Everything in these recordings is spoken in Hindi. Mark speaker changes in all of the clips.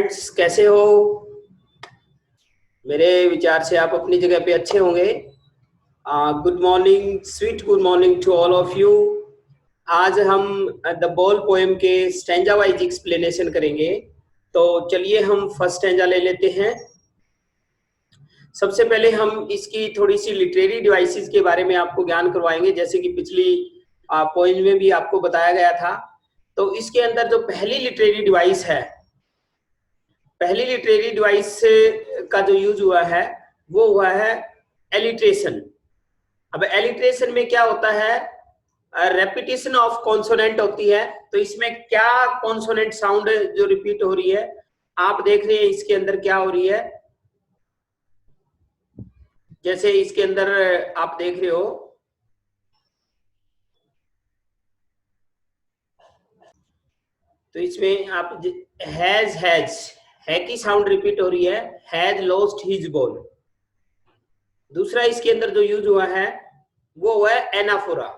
Speaker 1: स्टूडेंट्स कैसे हो? मेरे विचार से आप अपनी जगह पे अच्छे होंगे। Good morning, sweet good morning to all of you. आज हम द बॉल पोएम के स्टैंजा वाइज एक्सप्लेनेशन करेंगे। तो चलिए हम फर्स्ट स्टैंजा ले लेते हैं। सबसे पहले हम इसकी थोड़ी सी लिटरेरी डिवाइसेस के बारे में आपको ज्ञान करवाएंगे, जैसे कि पिछली पोएम में भी आपको बताया गया था। तो इसके अंदर जो पहली लिटरेरी डिवाइस है, पहली लिटरेरी डिवाइस का जो यूज हुआ है वो हुआ है एलिट्रेशन। अब एलिट्रेशन में क्या होता है? रेपिटेशन ऑफ कॉन्सोनेंट होती है। तो इसमें क्या कॉन्सोनेंट साउंड जो रिपीट हो रही है, आप देख रहे हैं इसके अंदर क्या हो रही है। जैसे इसके अंदर आप देख रहे हो, तो इसमें आप हैज है की साउंड रिपीट हो रही है, हैज लॉस्ट हिज बॉल। दूसरा इसके अंदर जो यूज हुआ है वो हुआ है एनाफोरा।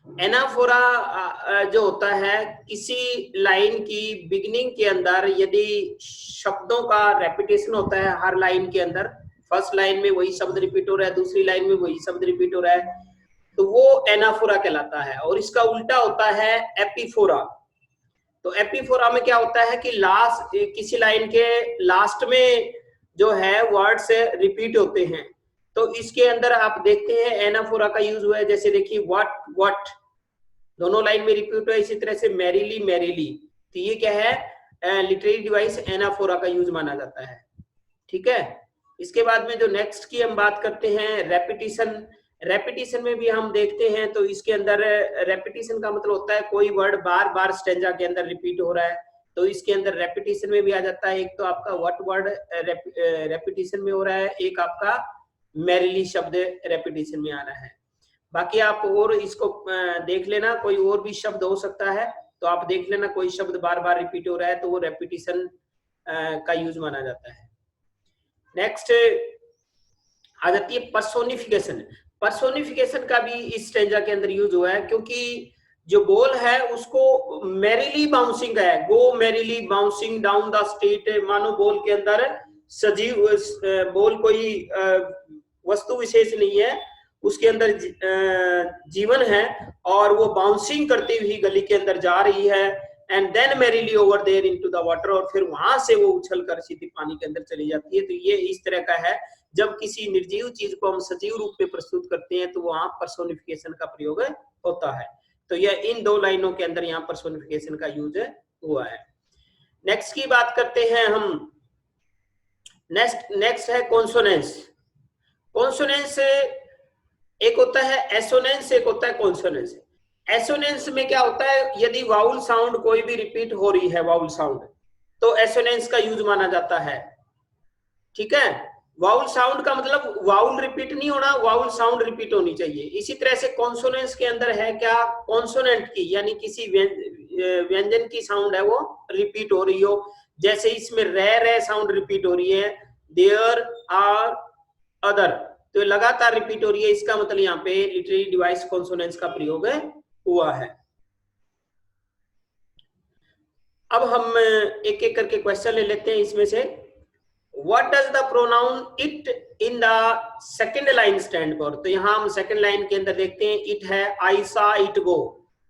Speaker 1: एनाफोरा जो होता है, किसी लाइन की बिगिनिंग के अंदर यदि शब्दों का रेपिटेशन होता है हर लाइन के अंदर, फर्स्ट लाइन में वही शब्द रिपीट हो रहा है, दूसरी लाइन में वही शब्द रिपीट हो रहा है, तो वो एनाफोरा कहलाता है। और इसका उल्टा होता है एपीफोरा। तो एपीफोरा में क्या होता है कि लास्ट किसी लाइन के लास्ट में जो है वर्ड्स रिपीट होते हैं। तो इसके अंदर आप देखते हैं एनाफोरा का यूज हुआ है। जैसे देखिए व्हाट दोनों लाइन में रिपीट हुआ है, इसी तरह से मैरीली मैरीली। तो ये क्या है? लिटरेरी डिवाइस एनाफोरा का यूज माना जाता है। ठीक है। इसके बाद में जो नेक्स्ट की हम बात करते हैं रेपिटेशन। रेपिटेशन में भी हम देखते हैं, तो इसके अंदर रेपिटेशन का मतलब होता है कोई वर्ड बार बार स्टैंजा के अंदर रिपीट हो रहा है, तो इसके अंदर रेपिटेशन में भी आ जाता है। एक तो आपका व्हाट वर्ड रेपिटेशन में हो रहा है, एक आपका मैरिली शब्द रेपिटेशन में आ रहा है। बाकी आप और इसको देख लेना, कोई और भी शब्द हो सकता है, तो आप देख लेना कोई शब्द बार बार रिपीट हो रहा है तो वो रेपिटेशन का यूज माना जाता है। नेक्स्ट आ जाती है पर्सोनिफिकेशन। पर्सोनिफिकेशन का भी इस स्टैंजा के अंदर यूज हुआ है, क्योंकि जो बॉल है उसको मैरिली बाउंसिंग है, go merrily bouncing down the street. मानो बॉल के अंदर सजीव बॉल कोई वस्तु विशेष नहीं है, उसके अंदर जीवन है और वो बाउंसिंग करती हुई गली के अंदर जा रही है। And then merrily over there into the water, और फिर वहां से वो उछल कर सीधी पानी के अंदर चली जाती है। तो ये इस तरह का है, जब किसी निर्जीव चीज को हम सजीव रूप में प्रस्तुत करते हैं तो वहां पर्सोनिफिकेशन का प्रयोग होता है। तो यह इन दो लाइनों के अंदर यहाँ पर्सोनिफिकेशन का यूज हुआ है। नेक्स्ट की बात करते हैं हम। नेक्स्ट है कॉन्सोनेंस। कॉन्सोनेंस एक होता है एसोनेंस, एक होता है कॉन्सोनेंस। एसोनेंस में क्या होता है, यदि वाउल साउंड कोई भी रिपीट हो रही है, वाउल साउंड, तो एसोनेंस का यूज माना जाता है। ठीक है। वाउल साउंड का मतलब वाउल रिपीट नहीं होना, वाउल साउंड रिपीट होनी चाहिए। इसी तरह से कॉन्सोनेंस के अंदर है क्या, कॉन्सोनेंट की यानी किसी व्यंजन की साउंड है वो रिपीट हो रही हो। जैसे इसमें रे साउंड रिपीट हो रही है, देयर आर अदर, तो लगातार रिपीट हो रही है। इसका मतलब यहाँ पे लिटरेरी डिवाइस कॉन्सोनेंस का प्रयोग हुआ है। अब हम एक एक करके क्वेश्चन ले लेते हैं इसमें से। What does the pronoun it in the second line stand for? तो यहाँ हम सेकंड लाइन के अंदर देखते हैं it है I saw it go,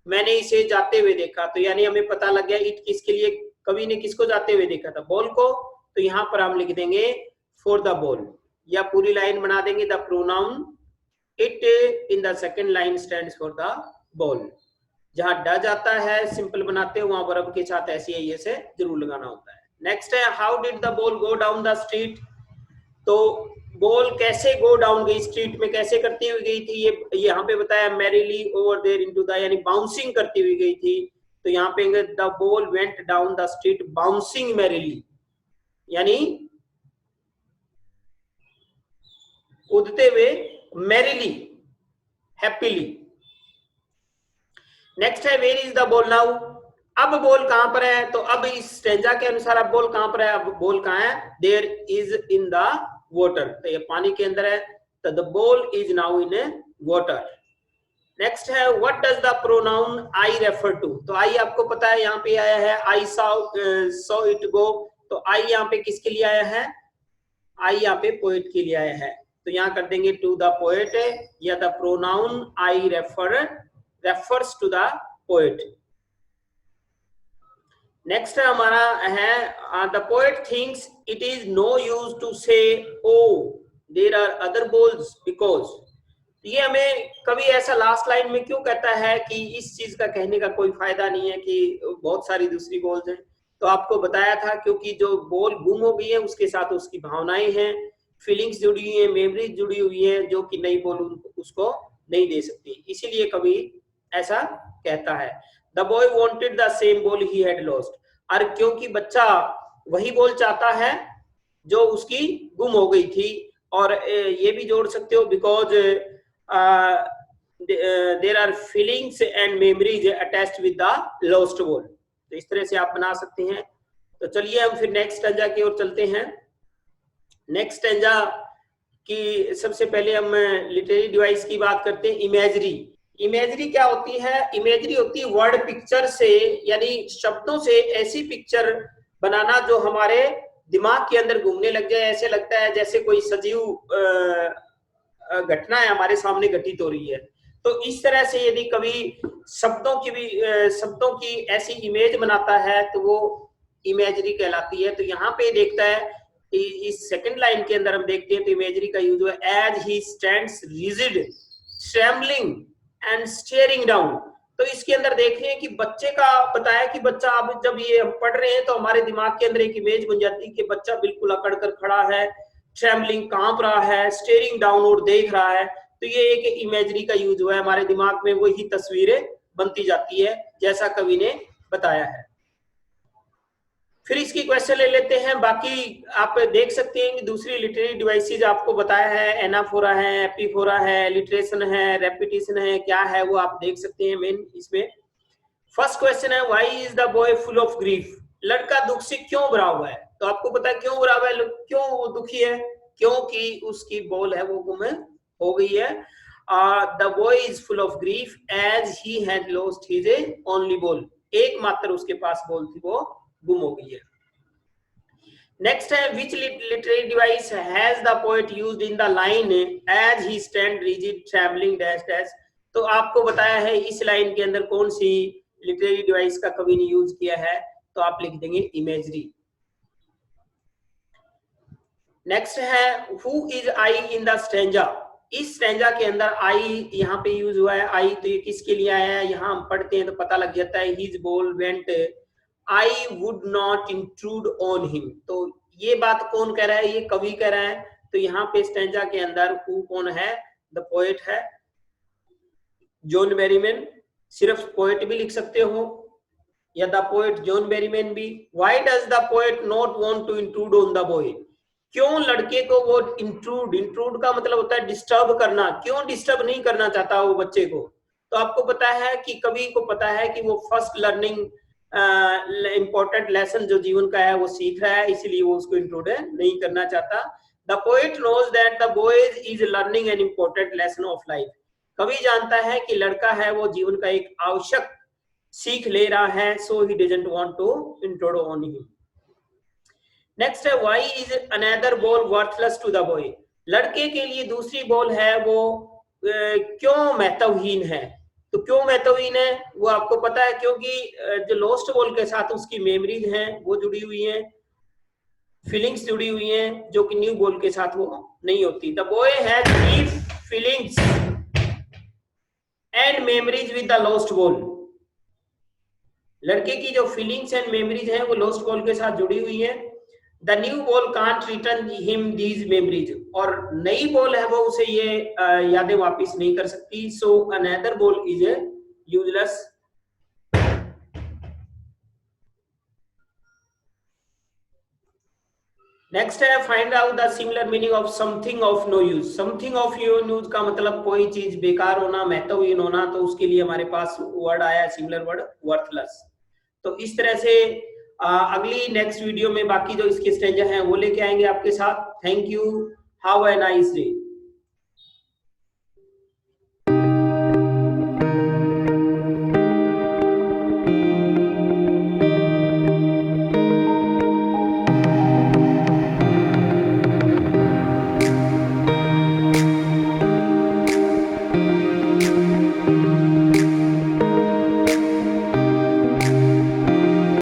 Speaker 1: मैंने इसे जाते हुए देखा। तो यानी हमें पता लग गया it किसके लिए, कवि ने किसको जाते हुए देखा था, बॉल को। तो यहाँ पर हम लिख देंगे for the ball, या पूरी लाइन बना देंगे the pronoun it in the second line stands for the ball। जहां डज आता है सिंपल बनाते हैं, वहां वर्ब के साथ ऐसे ही से जरूर लगाना होता है। नेक्स्ट है how did the ball go down the street. तो बॉल कैसे गो डाउन गई, स्ट्रीट में कैसे करती हुई गई थी, ये यहाँ पे बताया merrily over there into the, यानी बाउंसिंग करती हुई गई थी। तो यहाँ पे the ball went down the street bouncing merrily, यानी कूदते हुए, मैरिली, हैप्पीली। नेक्स्ट है where is the ball now. अब बॉल कहां पर है, तो अब इस स्टैंजा के अनुसार अब बॉल कहां पर है, अब बॉल कहां है, there is in the water, तो ये पानी के अंदर है। तो the ball is now in water. Next है what does the pronoun I refer to. तो आई आपको पता है यहाँ पे आया है I saw it go, तो तो आई यहाँ पे किसके लिए आया है, आई यहाँ पे पोएट के लिए आया है, तो यहाँ कर देंगे टू द पोएट, या the pronoun I refers to the poet. Next हमारा है the poet thinks it is no use to say O there are other balls because, ये हमें कभी ऐसा लास्ट लाइन में क्यों कहता है कि इस चीज का कहने का कोई फायदा नहीं है कि बहुत सारी दूसरी बोल्स हैं, तो आपको बताया था क्योंकि जो बोल गुम हो गई है उसके साथ उसकी भावनाएं हैं, फीलिंग्स जुड़ी हुई है, मेमोरीज जुड़ी हुई है, जो कि नई बोल उसको नहीं दे सकती, इसीलिए कभी ऐसा कहता है। The boy wanted the same ball he had lost, और क्योंकि बच्चा वही बॉल चाहता है जो उसकी गुम हो गई थी, और ये भी जोड़ सकते हो because there are feelings and memories attached with the lost ball, तो इस तरह से आप बना सकते हैं। तो चलिए हम फिर नेक्स्ट स्टैंजा की ओर चलते हैं। नेक्स्ट स्टैंजा की सबसे पहले हम लिटरेरी डिवाइस की बात करते हैं। इमेजरी, इमेजरी क्या होती है, इमेजरी होती है वर्ड पिक्चर से, यानी शब्दों से ऐसी पिक्चर बनाना जो हमारे दिमाग के अंदर घूमने लग जाए, ऐसे लगता है जैसे कोई सजीव घटना है हमारे सामने घटित हो रही है। तो इस तरह से यदि कभी शब्दों की ऐसी इमेज बनाता है तो वो इमेजरी कहलाती है। तो यहाँ पे देखता है इस सेकंड लाइन के अंदर हम देखते हैं तो इमेजरी का यूज हुआ as he stands rigid trembling and staring down. तो इसके अंदर देख रहे हैं कि बच्चे का बताया कि बच्चा, अब जब ये हम पढ़ रहे हैं तो हमारे दिमाग के अंदर एक इमेज बन जाती है कि बच्चा बिल्कुल अकड़ कर खड़ा है, ट्रेम्बलिंग कांप रहा है, स्टेयरिंग डाउन और देख रहा है। तो ये एक इमेजरी का यूज हुआ है, हमारे दिमाग में वही तस्वीरें बनती जाती है जैसा कवि ने बताया है। फिर इसकी क्वेश्चन ले लेते हैं। बाकी आप देख सकते हैं कि दूसरी लिटरेरी डिवाइसेज आपको बताया है, एनाफोरा है, एपीफोरा है, लिटरेशन है, रेपिटेशन है, क्या है वो आप देख सकते हैं मेन इसमें। फर्स्ट क्वेश्चन है why is the boy full of grief, लड़का दुख से क्यों भरा हुआ है। तो आपको पता है क्यों भरा हुआ है, क्यों वो दुखी है, क्योंकि उसकी बॉल है वो गुम हो गई है। The boy is full of grief as he had lost his only ball, एकमात्र उसके पास बॉल थी वो गुम हो गई है। नेक्स्ट है which literary device has the poet used in the line as he stand rigid travelling dash dash. तो आपको बताया है इस लाइन के अंदर कौन सी लिटरेरी डिवाइस का कवि ने यूज किया है, तो आप लिख देंगे इमेजरी। नेक्स्ट है who is I in the stanza, इस स्टैंजा के अंदर आई यहाँ पे यूज हुआ है। आई तो ये किसके लिए आया है, यहाँ हम पढ़ते हैं तो पता लग जाता है his ball went I would not intrude on him। तो ये बात कौन कह रहा है, ये कवि कह रहा है। तो यहाँ पे स्टैंजा के अंदर हु कौन है, द पोएट है जॉन बेरीमैन, सिर्फ पोएट भी लिख सकते हो या द पोएट जॉन बेरीमैन भी। Why does the poet not want to intrude on the boy, क्यों लड़के को वो इंट्रूड का मतलब होता है डिस्टर्ब करना, क्यों डिस्टर्ब नहीं करना चाहता वो बच्चे को। तो आपको पता है कि कवि को पता है कि वो फर्स्ट लर्निंग इंपॉर्टेंट लेसन जो जीवन का है वो सीख रहा है, इसलिए वो उसको इंट्रूड नहीं करना चाहता। The poet knows that the boy is learning an important lesson of life, कवि जानता है कि लड़का है वो जीवन का एक आवश्यक सीख ले रहा है, so he doesn't want to intrude on him. Next है why is another ball worthless to the boy, लड़के के लिए दूसरी बॉल है वो क्यों महत्वहीन है। तो क्यों महत्वहीन है वो आपको पता है, क्योंकि जो लॉस्ट बॉल के साथ उसकी मेमोरीज हैं वो जुड़ी हुई हैं, फीलिंग्स जुड़ी हुई हैं, जो कि न्यू बॉल के साथ वो नहीं होती। The boy has deep feelings and memories with the lost ball, लड़के की जो फीलिंग्स एंड मेमोरीज हैं वो लॉस्ट बॉल के साथ जुड़ी हुई हैं। The new ball can't return him these memories, और नई बॉल है वो उसे ये यादें वापस नहीं कर सकती। So another ball is useless. Next है find out the similar meaning of something of no use. Something of no use का मतलब कोई चीज बेकार होना, महत्वहीन होना, तो उसके लिए हमारे पास वर्ड आया सिमिलर वर्ड वर्थलेस। तो इस तरह से अगली नेक्स्ट वीडियो में बाकी जो इसके स्टेंजा हैं वो लेके आएंगे आपके साथ। Thank you, have a nice day.